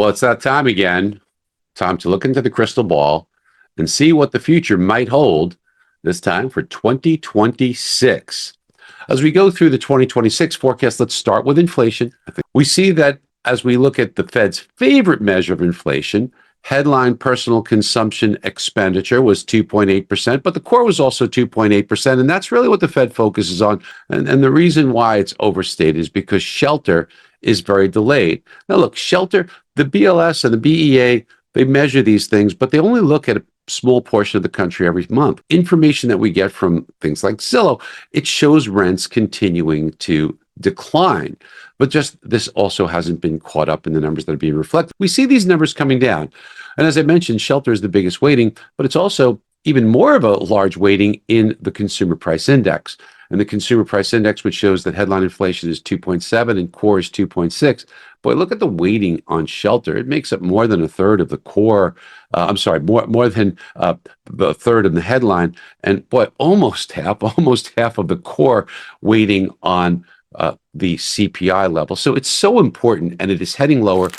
Well, it's that time again. Time to look into the crystal ball and see what the future might hold, this time for 2026. As we go through the 2026 forecast, let's start with inflation. We see that as we look at the Fed's favorite measure of inflation, headline personal consumption expenditure was 2.8%, but the core was also 2.8%. And that's really what the Fed focuses on. And the reason why it's overstated is because shelter is very delayed. Now, look, shelter, the BLS and the BEA, they measure these things, but they only look at a small portion of the country every month. Information that we get from things like Zillow, it shows rents continuing to decline. But just this also hasn't been caught up in the numbers that are being reflected. We see these numbers coming down. And as I mentioned, shelter is the biggest weighting, but it's also even more of a large weighting in the consumer price index. And the consumer price index, which shows that headline inflation is 2.7 and core is 2.6. Boy, look at the weighting on shelter. It makes up more than a third of the core. More than the third of the headline. And boy, almost half of the core weighting on the CPI level. So it's so important, and it is heading lower.